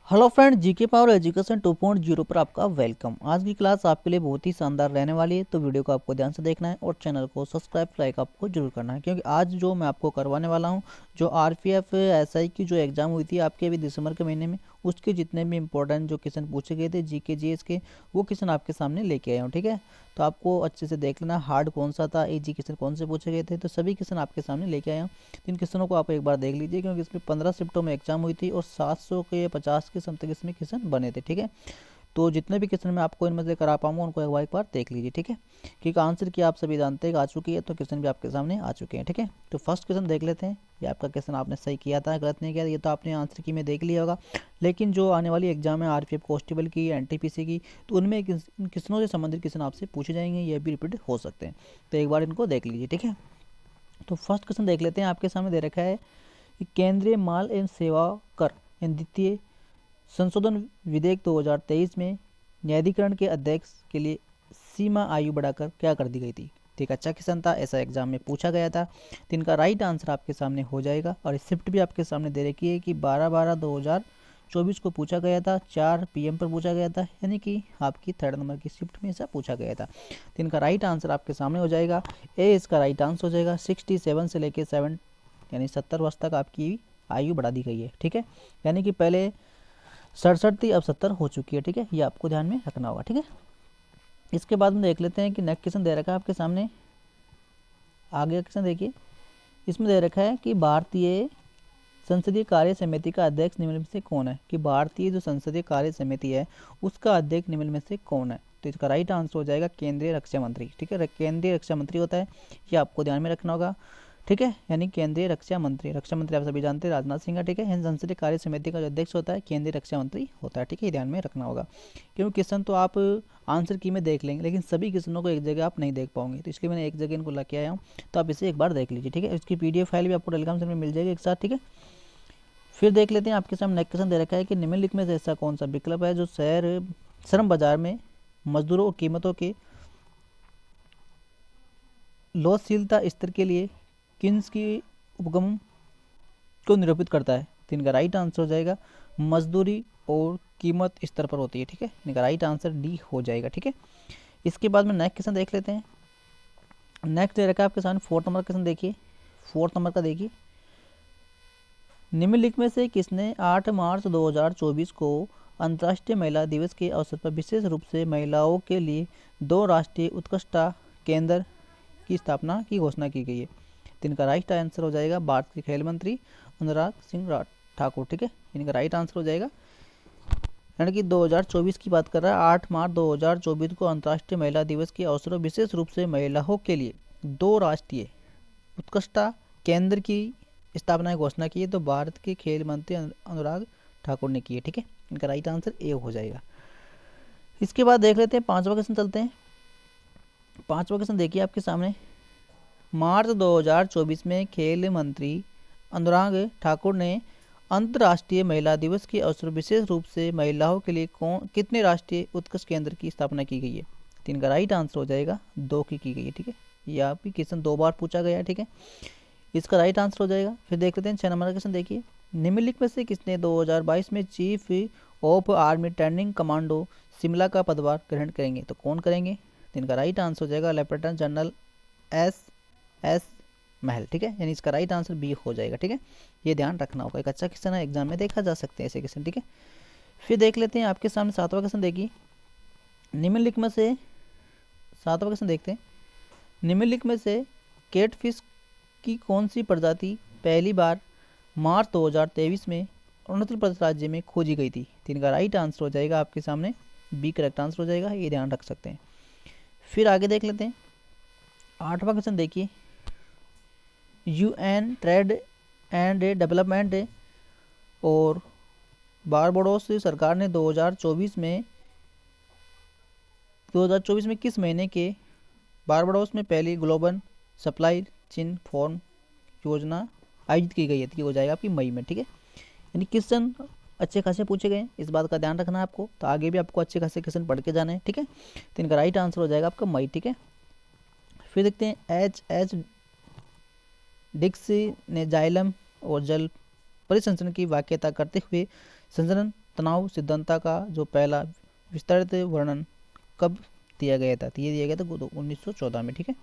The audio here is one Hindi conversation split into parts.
Hello friend, GK power education 2.0 पर आपका वेलकम। आज की क्लास आपके लिए बहुत ही शानदार रहने वाली है, तो वीडियो को आपको ध्यान से देखना है और चैनल को सब्सक्राइब लाइक आपको जरूर करना है, क्योंकि आज जो मैं आपको करवाने वाला हूं, जो आरपीएफ एसआई की जो एग्ज़ाम हुई थी आपके अभी दिसंबर के महीने में, उसके जितने भी इंपॉर्टेंट जो क्वेश्चन पूछे गए थे जीके जीएस के, वो क्वेश्चन आपके सामने लेके आया हूँ। ठीक है, तो आपको अच्छे से देख लेना हार्ड कौन सा था, इजी क्वेश्चन कौन से पूछे गए थे, तो सभी क्वेश्चन आपके सामने लेके आया हूँ। तो इन क्वेश्चनों को आप एक बार देख लीजिए, क्योंकि इसमें 15 शिफ्टों में एग्जाम हुई थी और 700 के 50 के समथिंग इसमें क्वेश्चन बने थे। ठीक है, तो जितने भी क्वेश्चन मैं आपको इनमें से करा पाऊंगा उनको एक बार देख लीजिए। ठीक है, क्योंकि आंसर की आप सभी जानते हैं कि आ चुकी है, तो क्वेश्चन भी आपके सामने आ चुके हैं। ठीक है, तो फर्स्ट क्वेश्चन देख लेते हैं। ये आपका क्वेश्चन आपने सही किया था, गलत नहीं किया, ये तो आपने आंसर की में देख लिया होगा। लेकिन जो आने वाली एग्जाम है आरपीएफ कांस्टेबल की, एनटीपीसी की, तो उनमें इन क्वेश्चनों से संबंधित क्वेश्चन आपसे पूछे जाएंगे, ये भी रिपीट हो सकते हैं, तो एक बार इनको देख लीजिए। ठीक है, तो फर्स्ट क्वेश्चन देख लेते हैं। आपके सामने दे रखा है कि केंद्रीय माल एवं सेवा कर द्वितीय संशोधन विधेयक 2023 में न्यायाधिकरण के अध्यक्ष के लिए सीमा आयु बढ़ाकर क्या कर दी गई थी। ठीक, अच्छा क्वेश्चन था, ऐसा एग्जाम में पूछा गया था, तो इनका राइट आंसर आपके सामने हो जाएगा। और शिफ्ट भी आपके सामने दे रखी है कि 12/12/2024 को पूछा गया था, 4 PM पर पूछा गया था, यानी कि आपकी 3rd नंबर की शिफ्ट में ऐसा पूछा गया था। तो इनका राइट आंसर आपके सामने हो जाएगा, ए इसका राइट आंसर हो जाएगा। 67 से लेके 7 यानी 70 वर्ष तक आपकी आयु बढ़ा दी गई है। ठीक है, यानी कि पहले 67 थी, अब 70 हो चुकी है। ठीक है, ये आपको ध्यान में रखना होगा। ठीक है, इसके बाद में देख लेते हैं कि नेक्स्ट क्वेश्चन दे रखा है आपके सामने। आगे क्वेश्चन देखिए, इसमें दे रखा है कि भारतीय संसदीय कार्य समिति का अध्यक्ष निम्न में से कौन है। कि भारतीय जो संसदीय कार्य समिति है उसका अध्यक्ष निम्न में से कौन है। तो इसका राइट आंसर हो जाएगा केंद्रीय रक्षा मंत्री। ठीक है, केंद्रीय रक्षा मंत्री होता है, ये आपको ध्यान में रखना होगा। ठीक है, यानी केंद्रीय रक्षा मंत्री आप सभी जानते हैं राजनाथ सिंह है। ठीक है, संसदीय कार्य समिति का जो अध्यक्ष होता है केंद्रीय रक्षा मंत्री होता है। ठीक है, ध्यान में रखना होगा, क्योंकि क्वेश्चन तो आप आंसर की में देख लेंगे, लेकिन सभी क्वेश्चनों को एक जगह आप नहीं देख पाओगे, तो इसलिए मैंने एक जगह इनको ला के आया हूँ, तो आप इसे एक बार देख लीजिए। ठीक है, इसकी PDF फाइल भी आपको टेलीग्राम चैनल में मिल जाएगी एक साथ। ठीक है, फिर देख लेते हैं आपके सामने नेक्स्ट क्वेश्चन दे रखा है कि निम्नलिखित में से ऐसा कौन सा विकल्प है जो शहर श्रम बाजार में मजदूरों और कीमतों के लोचशीलता स्तर के लिए किन्स की उपगम को निरूपित करता है। तो इनका राइट आंसर हो जाएगा मजदूरी और कीमत स्तर पर होती है। ठीक है, इनका राइट आंसर D हो जाएगा। ठीक है, इसके बाद में नेक्स्ट क्वेश्चन देख लेते हैं। नेक्स्ट दे रखा है आपके सामने 4th नंबर क्वेश्चन देखिए। 4th नंबर का देखिए, निम्नलिखित में से किसने 8 मार्च 2024 को अंतर्राष्ट्रीय महिला दिवस के अवसर पर विशेष रूप से महिलाओं के लिए 2 राष्ट्रीय उत्कृष्टता केंद्र की स्थापना की घोषणा की गई है। तो इनका राइट आंसर हो जाएगा भारत के खेल मंत्री अनुराग सिंह ठाकुर। ठीक है, इनका राइट आंसर हो जाएगा, यानी कि 2024 की बात कर रहा है। 8 मार्च 2024 को अंतर्राष्ट्रीय महिला दिवस के अवसर पर विशेष रूप से महिलाओं के लिए 2 राष्ट्रीय उत्कृष्टता केंद्र की स्थापना की घोषणा की है, तो भारत के खेल मंत्री अनुराग ठाकुर ने की है। ठीक है, इनका राइट आंसर ए हो जाएगा। इसके बाद देख लेते हैं 5वां क्वेश्चन, चलते हैं। 5वां क्वेश्चन देखिए आपके सामने, मार्च 2024 में खेल मंत्री अनुराग ठाकुर ने अंतर्राष्ट्रीय महिला दिवस के अवसर विशेष रूप से महिलाओं के लिए कितने राष्ट्रीय उत्कृष्ट केंद्र की स्थापना की गई है। तो इनका राइट आंसर हो जाएगा 2 की गई है। ठीक है, यह आपकी क्वेश्चन 2 बार पूछा गया है। ठीक है, इसका राइट आंसर हो जाएगा। फिर देख लेते हैं 6 नंबर का क्वेश्चन देखिए, निम्नलिखित में से किसने 2022 में chief of army training commando Shimla का पदभार ग्रहण करेंगे। तो कौन करेंगे। तो इनका राइट आंसर हो जाएगा लेफ्टिनेंट जनरल S महल। ठीक है, यानी इसका राइट आंसर B हो जाएगा। ठीक है, ये ध्यान रखना होगा, एक अच्छा क्वेश्चन है, एग्जाम में देखा जा सकते हैं ऐसे क्वेश्चन। ठीक है, फिर देख लेते हैं आपके सामने 7वां क्वेश्चन देखिए, निम्नलिखित में से 7वां क्वेश्चन देखते हैं, निम्नलिखित में से कैटफिश की कौन सी प्रजाति पहली बार मार्च 2023 में अरुणाचल प्रदेश राज्य में खोजी गई थी। तो इनका राइट आंसर हो जाएगा आपके सामने B करेक्ट आंसर हो जाएगा, ये ध्यान रख सकते हैं। फिर आगे देख लेते हैं 8वां क्वेश्चन देखिए, UN ट्रेड एंड डेवलपमेंट और बारबाडोस सरकार ने 2024 में किस महीने के बारबाडोस में पहली ग्लोबल सप्लाई चेन फोरम योजना आयोजित की गई है। हो जाएगा आपकी मई में। ठीक है, यानी क्वेश्चन अच्छे खासे पूछे गए, इस बात का ध्यान रखना है आपको, तो आगे भी आपको अच्छे खासे क्वेश्चन पढ़ के जाना है। ठीक है, तो इनका राइट आंसर हो जाएगा आपका मई। ठीक है, फिर देखते हैं H डिक्स ने जाइलम और जल परिसंचरण की व्याख्या करते हुए संचरण तनाव सिद्धांता का जो पहला विस्तारित वर्णन कब दिया गया था? तो ये दिया गया था 1914 में, ठीक है।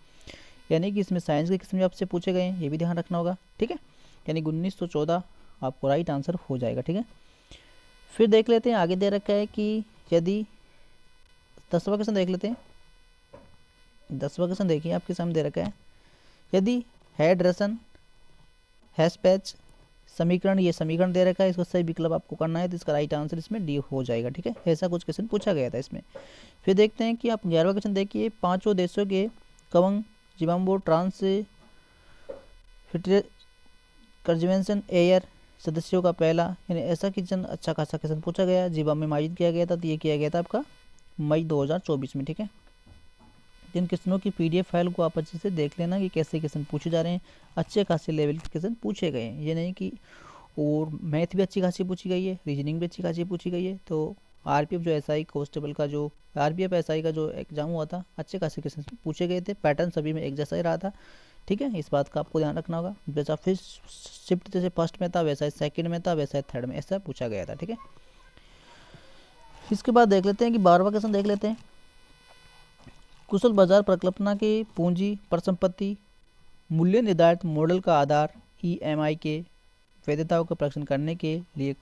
यानी कि इसमें साइंस के किस्म आपसे पूछे गए हैं, ये भी ध्यान रखना होगा, ठीक है। यानी 1914 आपको राइट आंसर हो जाएगा, ठीक है। फिर देख लेते हैं, आगे दे रखा है कि यदि 10वां क्वेश्चन देख लेते हैं। 10वां क्वेश्चन देखिए आपके सामने दे रखा है, यदि हाइड्रेशन हैश पैच समीकरण, ये समीकरण दे रखा है, इसको सही विकल्प आपको करना है, तो इसका राइट आंसर इसमें डी हो जाएगा, ठीक है। ऐसा कुछ क्वेश्चन पूछा गया था इसमें। फिर देखते हैं कि आप 11वां क्वेश्चन देखिए, पांचों देशों के कवंग जिम्बाब्वे ट्रांस कंवेंशन एयर सदस्यों का पहला, यानी ऐसा क्वेश्चन अच्छा खासा क्वेश्चन पूछा गया, जिम्बाब्वे में आयोजित किया गया था। तो ये किया गया था आपका मई 2024 में, ठीक है। इन क्वेश्चनों की पीडीएफ फाइल को आप अच्छे से देख लेना कि कैसे क्वेश्चन पूछे जा रहे हैं। अच्छे खासे लेवल के क्वेश्चन पूछे गए हैं, ये नहीं कि, और मैथ भी अच्छी खासी पूछी गई है, रीजनिंग भी अच्छी खासी पूछी गई है। तो आरपीएफ जो एसआई कांस्टेबल का जो आरपीएफ एसआई का जो एग्जाम हुआ था, अच्छे खासे क्वेश्चन पूछे गए थे, पैटर्न सभी में एक जैसा ही रहा था, ठीक है। इस बात का आपको ध्यान रखना होगा। जैसा फिर शिफ्ट जैसे फर्स्ट में था, वैसा सेकंड में था, वैसा थर्ड में, ऐसा पूछा गया था, ठीक है। इसके बाद देख लेते हैं कि 12वां क्वेश्चन देख लेते हैं, कुशल बाजार परिकल्पना के पूंजी परिसंपत्ति मूल्य निर्धारित मॉडल का आधार ईएमआई के वैधताओं का परीक्षण करने के लिए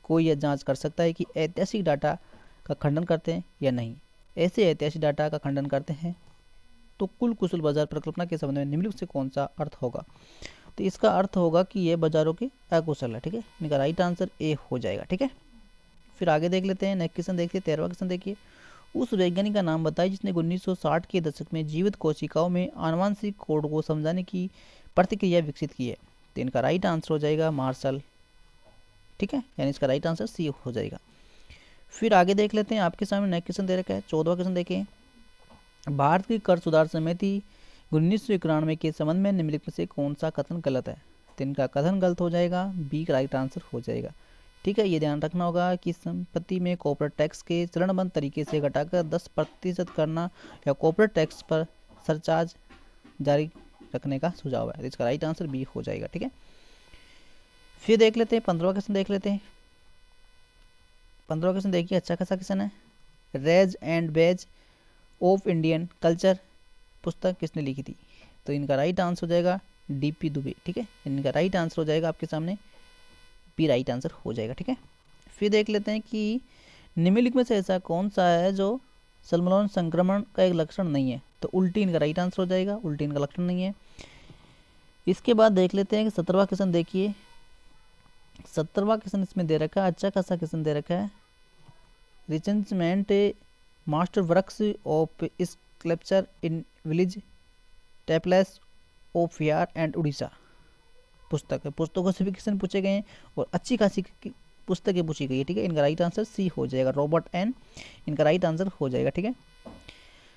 कोई यह जांच कर सकता है कि ऐतिहासिक डाटा का खंडन करते हैं या नहीं। ऐसे ऐतिहासिक डाटा का खंडन करते हैं तो कुल कुशल बाजार परिकल्पना के संबंध में निम्नलिखित से कौन सा अर्थ होगा? तो इसका अर्थ होगा कि यह बाजारों के अकुशल है, ठीक है। इनका राइट आंसर ए हो जाएगा, ठीक है। फिर आगे देख लेते हैं, नेक्स्ट क्वेश्चन देखिए, 13वां क्वेश्चन देखिए, उस वैज्ञानिक का नाम बताइए जिसने 1960 के दशक में जीवित कोशिकाओं में आनुवंशिक कोड को समझाने की प्रतिक्रिया विकसित की है। तो इनका राइट आंसर हो जाएगा मार्शल, ठीक है। यानी इसका राइट आंसर सी हो जाएगा। फिर आगे देख लेते हैं, आपके सामने नेक्स्ट क्वेश्चन दे रखा है, 14वां क्वेश्चन देखिए, भारत की कर सुधार समिति 1991 के संबंध में निम्नलिखित में से कौन सा कथन गलत है? तो इनका कथन गलत हो जाएगा, बी का राइट आंसर हो जाएगा, ठीक है। ये ध्यान रखना होगा कि संपत्ति में कॉर्पोरेट टैक्स के चरणबद्ध तरीके से घटाकर 10% करना या कॉर्पोरेट टैक्स पर सरचार्ज जारी रखने का सुझाव है। इसका राइट आंसर बी हो जाएगा, ठीक है। फिर देख लेते हैं 15वां क्वेश्चन देख लेते हैं। 15वां क्वेश्चन देखिए, अच्छा खासा क्वेश्चन है, rays and ways of Indian culture पुस्तक किसने लिखी थी? तो इनका राइट आंसर हो जाएगा डीपी दुबे, ठीक है। इनका राइट आंसर हो जाएगा आपके सामने बी राइट आंसर हो जाएगा, ठीक है। फिर देख लेते हैं कि निम्नलिखित में से ऐसा कौन सा है जो सल्मोनेला संक्रमण का एक लक्षण नहीं है? तो उल्टी इनका राइट आंसर हो जाएगा, उल्टी इनका लक्षण नहीं है। इसके बाद देख लेते हैं कि 17वां क्वेश्चन देखिए, 17वां क्वेश्चन इसमें दे रखा है, अच्छा खासा क्वेश्चन दे रखा है, रिचेंचमेंट master works of sculpture in village temples of Bihar and Orissa पुस्तक है। पुस्तकों से भी क्वेश्चन पूछे गए हैं और अच्छी खासी पुस्तकें पूछी गई है, ठीक है। इनका राइट आंसर सी हो जाएगा, रॉबर्ट एन, इनका राइट आंसर हो जाएगा, ठीक है।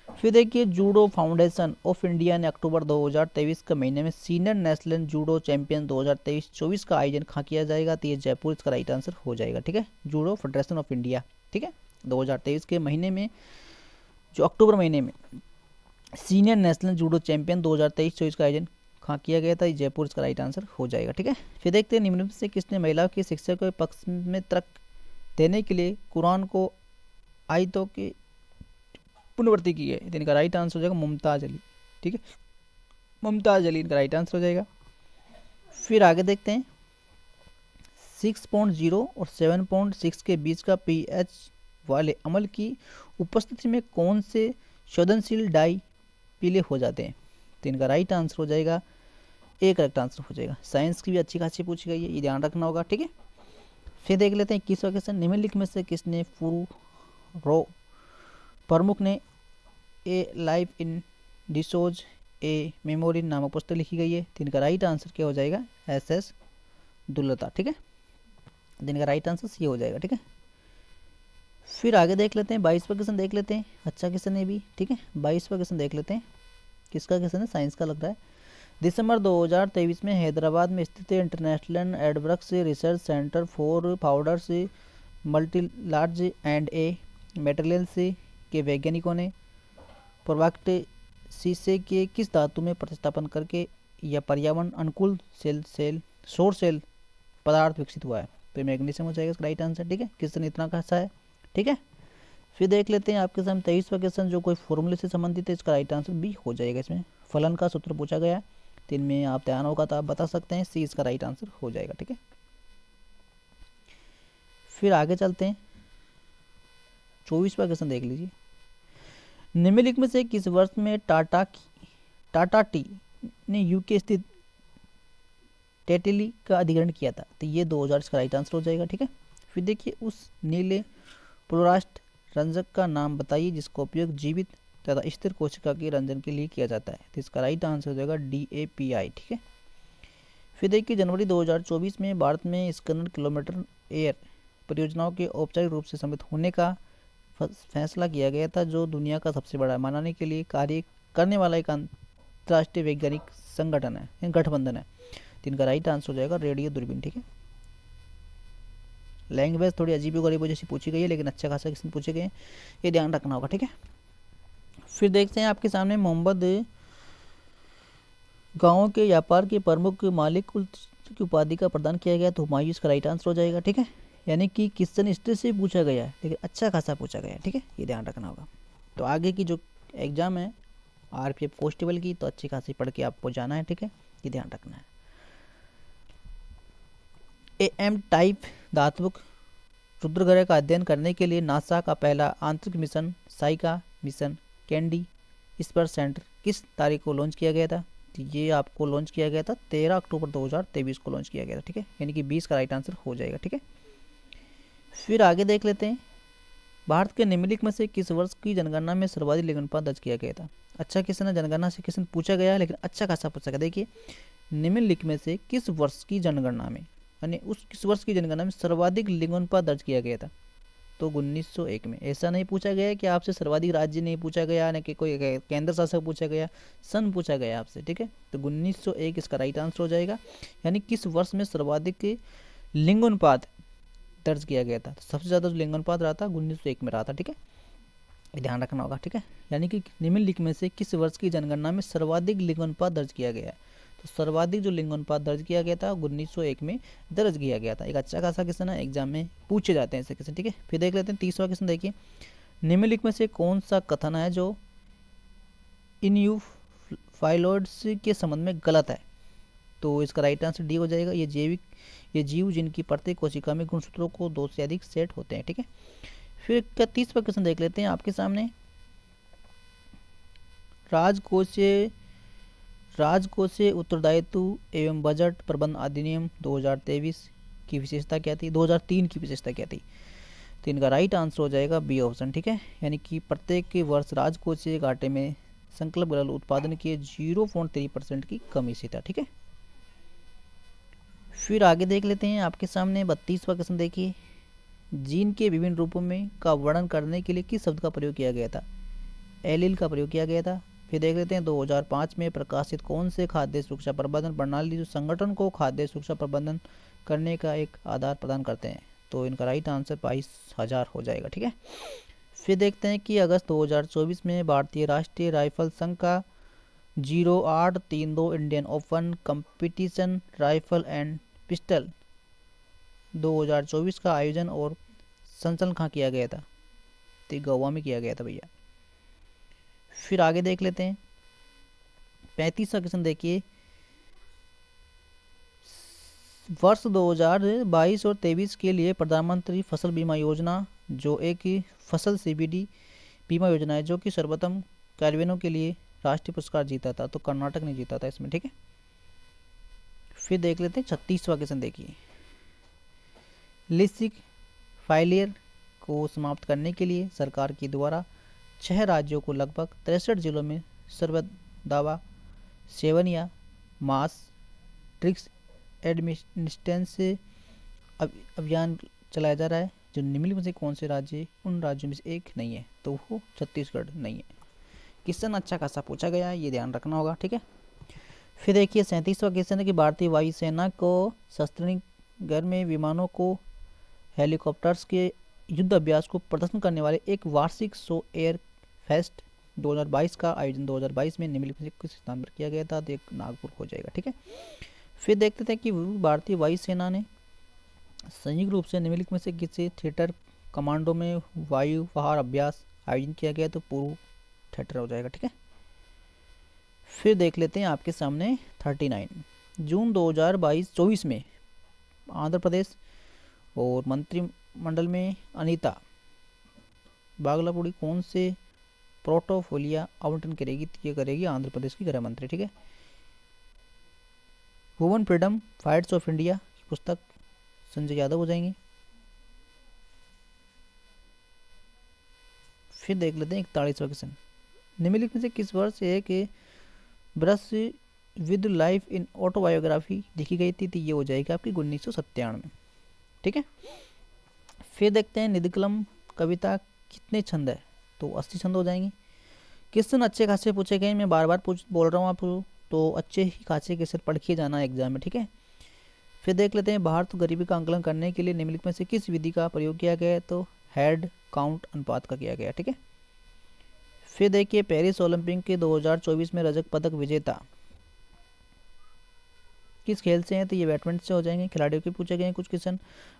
फिर देखिए, जूडो फाउंडेशन ऑफ इंडिया ने अक्टूबर 2023 के महीने में सीनियर नेशनल जूडो चैंपियन 2023-24 का आयोजन कहाँ किया जाएगा? तो ये जयपुर इसका राइट आंसर हो जाएगा, ठीक है। जूडो फेडरेशन ऑफ इंडिया, ठीक है, 2023 के महीने में, जो अक्टूबर महीने में सीनियर नेशनल जूडो चैंपियन 2023-24 का आयोजन कहाँ किया गया था? जयपुर इसका राइट आंसर हो जाएगा, ठीक है। फिर देखते हैं निम्न से किसने महिलाओं की शिक्षा के पक्ष में तर्क देने के लिए कुरान को आयतों की पुनर्वृत्ति की है? तो इनका राइट आंसर हो जाएगा मुमताज अली, ठीक है। मुमताज अली इनका राइट आंसर हो जाएगा। फिर आगे देखते हैं, 6.0 और 7.6 के बीच का पीएच वाले अम्ल की उपस्थिति में कौन से शोधनशील डाई पीले हो जाते हैं? तो इनका राइट आंसर हो जाएगा ए, करेक्ट आंसर हो जाएगा। साइंस की भी अच्छी खासी पूछी गई है, ये ध्यान रखना होगा, ठीक है। फिर देख लेते हैं 21वां क्वेश्चन, निम्नलिखित में से किसने रो प्रमुख ने ए life in D'Souza a memory नामक पुस्तक लिखी गई है? तो इनका राइट आंसर क्या हो जाएगा? एस दुल्लता, ठीक है। इनका राइट आंसर सी हो जाएगा, ठीक है। फिर आगे देख लेते हैं 22वां क्वेश्चन देख लेते हैं, अच्छा क्वेश्चन है भी, ठीक है। 22वां क्वेश्चन देख लेते हैं, किसका क्वेश्चन है? साइंस का लग रहा है। दिसंबर 2023 में हैदराबाद में स्थित इंटरनेशनल एडवर्क्स research centre for powders metallurgy and a materials के वैज्ञानिकों ने प्रोडक्ट शीशे के किस धातु में प्रतिस्थापन करके यह पर्यावरण अनुकूल सौर सेल पदार्थ विकसित हुआ है? तो मैग्नीशियम हो जाएगा इसका राइट आंसर। ठीक है, क्वेश्चन इतना खासा है। ठीक है, फिर देख लेते हैं आपके सामने 23वां क्वेश्चन जो कोई फॉर्मूले से संबंधित है, इसका राइट आंसर बी हो जाएगा। इसमें फलन का सूत्र पूछा गया है, तो इनमें आप ध्यान होगा तो आप बता सकते हैं, सी इसका राइट आंसर हो जाएगा। ठीक है, फिर आगे चलते हैं, 24वां क्वेश्चन देख लीजिए। निम्नलिखित में से किस वर्ष में टाटा टी ने यूके स्थित टेटली का अधिग्रहण किया था? तो ये 2000 इसका राइट आंसर हो जाएगा। ठीक है, फिर देखिए, उस नीले फ्लोरास्ट रंजक का नाम बताइए जिसका उपयोग जीवित तथा स्थिर कोशिका के रंजन के लिए किया जाता है। तो इसका राइट आंसर हो जाएगा DAPI। ठीक है, फिर देखिए, जनवरी 2024 में भारत में स्कैनर किलोमीटर एयर परियोजनाओं के औपचारिक रूप से सम्मिलित होने का फैसला किया गया था, जो दुनिया का सबसे बड़ा मनाने के लिए कार्य करने वाला एक अंतर्राष्ट्रीय वैज्ञानिक संगठन है, गठबंधन है। तो इनका राइट आंसर हो जाएगा रेडियो दूरबीन। ठीक है, लैंग्वेज थोड़ी अजीब गरीब जैसी पूछी गई है, लेकिन अच्छा खासा क्वेश्चन पूछे गए हैं, ये ध्यान रखना होगा। ठीक है, फिर देखते हैं आपके सामने, मोहम्मद गांवों के व्यापार के प्रमुख मालिक की उपाधि का प्रदान किया गया, तो हुमायूं इसका राइट आंसर हो जाएगा। ठीक है, यानी कि क्वेश्चन हिस्ट्री से पूछा गया है, लेकिन अच्छा खासा पूछा गया है। ठीक है, ये ध्यान रखना होगा। तो आगे की जो एग्जाम है RPF कॉन्स्टेबल की, तो अच्छी खासी पढ़ के आपको जाना है। ठीक है, ये ध्यान रखना है। AM टाइप धात्विक रुद्रग्रह का अध्ययन करने के लिए नासा का पहला आंतरिक mission Saika mission candy space centre किस तारीख को लॉन्च किया गया था? तो ये आपको लॉन्च किया गया था 13 अक्टूबर 2023 को लॉन्च किया गया था। ठीक है, यानी कि 20 का राइट आंसर हो जाएगा। ठीक है, फिर आगे देख लेते हैं, भारत के निम्नलिखित में से किस वर्ष की जनगणना में सर्वाधिक लिंगानुपात दर्ज किया गया था? अच्छा क्वेश्चन है, जनगणना से क्वेश्चन पूछा गया है, लेकिन अच्छा खासा पूछा गया। देखिए, निम्नलिखित में से किस वर्ष की जनगणना में, यानी उस किस वर्ष की जनगणना में सर्वाधिक लिंगानुपात दर्ज किया गया था? तो 1901 में। ऐसा नहीं पूछा गया कि आपसे सर्वाधिक राज्य नहीं पूछा गया, न कि कोई केंद्र शासक पूछा गया, सन पूछा गया आपसे। ठीक है, तो 1901 इसका राइट आंसर हो जाएगा। यानी किस वर्ष में सर्वाधिक लिंगानुपात दर्ज किया गया था? तो सबसे ज़्यादा जो लिंगानुपात रहा था 1901 में रहा था। ठीक है, ध्यान रखना होगा। ठीक है, यानी कि निम्नलिखित में से किस वर्ष की जनगणना में सर्वाधिक लिंगानुपात दर्ज किया गया है? तो सर्वाधिक जो लिंगानुपात दर्ज किया गया था 1901 में दर्ज किया गया था। एक अच्छा खासा क्वेश्चन है, एग्जाम में पूछे जाते हैं ऐसे क्वेश्चन। ठीक है, फिर देख लेते हैं 30वां क्वेश्चन। देखिए, निम्नलिखित में से कौन सा कथन है जो इन्यूफाइलॉइड्स के संबंध में गलत है? तो इसका राइट आंसर डी हो जाएगा। ये जीव जिनकी प्रत्येक कोशिका में गुणसूत्रों को 2 से अधिक सेट होते हैं। ठीक है, फिर 31वां क्वेश्चन देख लेते हैं आपके सामने, राजकोषीय उत्तरदायित्व एवं बजट प्रबंध अधिनियम 2023 की विशेषता क्या थी? 2003 की विशेषता क्या थी? तो इनका राइट आंसर हो जाएगा बी ऑप्शन। ठीक है, यानी कि प्रत्येक वर्ष राजकोषीय घाटे में संकल्प घरेल उत्पादन के 0.3% की कमी से था। ठीक है, फिर आगे देख लेते हैं आपके सामने 32वां क्वेश्चन। देखिए, जीन के विभिन्न रूपों में का वर्णन करने के लिए किस शब्द का प्रयोग किया गया था? एलील का प्रयोग किया गया था। फिर देख लेते हैं 2005 में प्रकाशित कौन से खाद्य सुरक्षा प्रबंधन प्रणाली जो संगठन को खाद्य सुरक्षा प्रबंधन करने का एक आधार प्रदान करते हैं? तो इनका राइट आंसर 22,000 हो जाएगा। ठीक है, फिर देखते हैं कि अगस्त 2024 में भारतीय राष्ट्रीय राइफल संघ का 0832 Indian open competition rifle and pistol 2024 का आयोजन और संचालन कहाँ किया गया था? तो गोवा में किया गया था भैया। फिर आगे देख लेते हैं 35वां क्वेश्चन। देखिए, वर्ष 2022 और 23 के लिए प्रधानमंत्री फसल बीमा योजना जो एक फसल CBD बीमा योजना है, जो कि सर्वोत्तम कार्यान्वयन के लिए राष्ट्रीय पुरस्कार जीता था, तो कर्नाटक ने जीता था इसमें। ठीक है, फिर देख लेते हैं 36वां क्वेश्चन। देखिए, लिसिक फाइलियर को समाप्त करने के लिए सरकार के द्वारा 6 राज्यों को लगभग 63 जिलों में सर्वदावा सेवन या मास ट्रिक्स एडमिनिस्ट्रेंस अभियान चलाया जा रहा है, जो निम्नलिखित में से कौन से राज्य उन राज्यों में से एक नहीं है? तो वो छत्तीसगढ़ नहीं है। क्वेश्चन अच्छा खासा पूछा गया है, ये ध्यान रखना होगा। ठीक है, फिर देखिए 37वां क्वेश्चन है कि भारतीय वायुसेना को शस्त्रीकरण में विमानों को हेलीकॉप्टर्स के युद्ध अभ्यास को प्रदर्शन करने वाले एक वार्षिक शो एयर फेस्ट 2022 का आयोजन 2022 में निम्नलिखित में किस स्थान पर किया गया था? तो एक नागपुर हो जाएगा। ठीक है, फिर देखते थे कि भारतीय वायुसेना ने संयुक्त रूप से निम्नलिखित में से किसी थिएटर कमांडो में वायु पहाड़ अभ्यास आयोजन किया गया, तो पूर्व थिएटर हो जाएगा। ठीक है, फिर देख लेते हैं आपके सामने 39 जून 2024 में आंध्र प्रदेश और मंत्रिमंडल में अनीता बागलापुड़ी कौन से पोर्टफोलियो आवंटन करेगी, तो ये करेगी आंध्र प्रदेश की गृह मंत्री। ठीक है, women freedom fights of India की पुस्तक संजय यादव हो जाएंगे। फिर देख लेते हैं 41वां क्वेश्चन, निम्नलिखित में से किस वर्ष एक brush with life in autobiography लिखी गई थी, तो ये हो जाएगी आपकी 1997 में। ठीक है, फिर देखते हैं निधिकलम कविता कितने छंद है, तो 80 छंद हो जाएंगे। क्वेश्चन अच्छे खासे पूछे गए, मैं बार बार बोल रहा हूँ आपको, तो अच्छे ही खासे क्वेश्चन पढ़ के जाना एग्जाम में। ठीक है, फिर देख लेते हैं भारत गरीबी का आंकलन करने के लिए निम्नलिखित में से किस विधि का प्रयोग किया गया है, तो हेड काउंट अनुपात का किया गया। ठीक है, फिर देखिए पेरिस ओलंपिक के 2024 में रजत पदक विजेता किस खेल से हैं, तो ये बैडमिंटन से हो जाएंगे। खिलाड़ियों के पूछे गए हैं कुछ क्वेश्चन।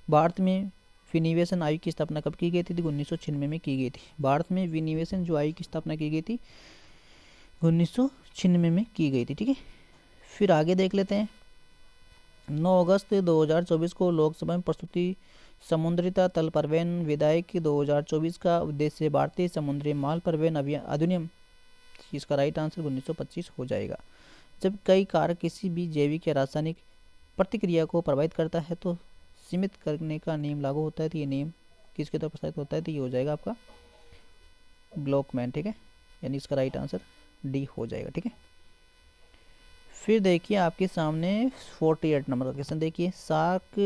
भारत में विनिवेशन आयोग की स्थापना कब की गई थी, 1996 में की गई थी। भारत में विनिवेशन जो आयोग की स्थापना की गई थी 1996 में की गई थी। ठीक है, फिर आगे देख लेते हैं 9 अगस्त 2024 को लोकसभा में प्रस्तुति समुद्री तल परिवहन विधेयक 2024 का उद्देश्य भारतीय समुद्री माल परिवहन अधिनियम, इसका राइट आंसर 1925 हो जाएगा। जब कई कारक किसी भी जैविक या रासायनिक प्रतिक्रिया को प्रभावित करता है तो सीमित करने का नियम लागू होता है, तो ये नियम किसके द्वारा प्रसारित होता है, तो ये हो जाएगा आपका ब्लॉकमैन। ठीक है, यानी इसका राइट आंसर डी हो जाएगा। ठीक है, फिर देखिए आपके सामने 48 नंबर का क्वेश्चन देखिए, शाक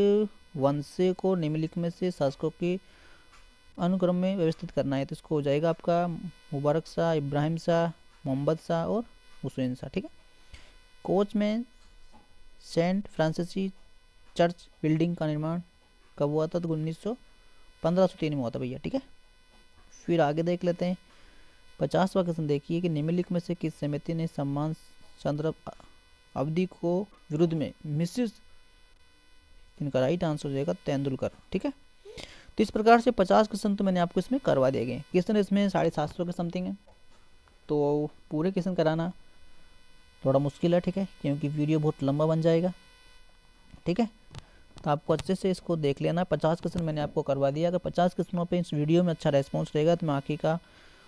वंश को निम्नलिखित में से शासकों के अनुक्रम में व्यवस्थित करना है, तो इसको हो जाएगा आपका मुबारक शाह, इब्राहिम शाह, मोहम्मद शाह और हुसैन शाह। ठीक है, कोच में सेंट फ्रांसिसी चर्च बिल्डिंग का निर्माण कब हुआ था, तो 1503 में हुआ था भैया। ठीक है, फिर आगे देख लेते हैं 50वां क्वेश्चन देखिए कि निम्नलिखित में से किस समिति ने सम्मान चंद्र अवधि को विरुद्ध में मिश्रित, इनका राइट आंसर हो जाएगा तेंदुलकर। ठीक है, तो इस प्रकार से 50 क्वेश्चन तो मैंने आपको इसमें करवा दिए गए। क्वेश्चन इसमें 750 के समथिंग है, तो पूरे क्वेश्चन कराना थोड़ा मुश्किल है। ठीक है, क्योंकि वीडियो बहुत लंबा बन जाएगा। ठीक है, तो आपको अच्छे से इसको देख लेना। 50 क्वेश्चन मैंने आपको करवा दिया। अगर 50 क्वेश्चनों पे इस वीडियो में अच्छा रेस्पॉन्स रहेगा तो मैं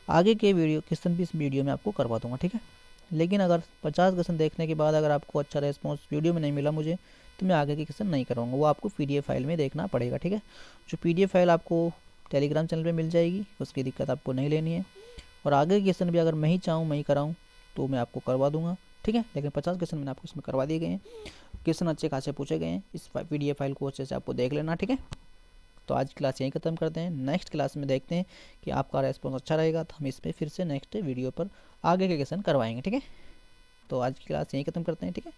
आगे के वीडियो क्वेश्चन भी इस वीडियो में आपको करवा दूंगा। ठीक है, लेकिन अगर 50 क्वेश्चन देखने के बाद अगर आपको अच्छा रेस्पॉन्स वीडियो में नहीं मिला मुझे, तो मैं आगे के क्वेश्चन नहीं कराऊंगा, वो आपको PDF फाइल में देखना पड़ेगा। ठीक है, जो PDF फाइल आपको टेलीग्राम चैनल पर मिल जाएगी, उसकी दिक्कत आपको नहीं लेनी है। और आगे के क्वेश्चन भी अगर मैं ही चाहूँ मैं ही कराऊँ तो मैं आपको करवा दूंगा। ठीक है, लेकिन 50 क्वेश्चन मैंने आपको इसमें करवा दिए गए हैं। क्वेश्चन अच्छे खासे पूछे गए हैं, इस PDF फाइल को अच्छे से आपको देख लेना। ठीक है, तो आज की क्लास यहीं खत्म करते हैं। नेक्स्ट क्लास में देखते हैं कि आपका रेस्पॉन्स अच्छा रहेगा तो हम इस पर फिर से नेक्स्ट वीडियो पर आगे के क्वेश्चन करवाएंगे। ठीक है, तो आज की क्लास यहीं खत्म करते हैं। ठीक है।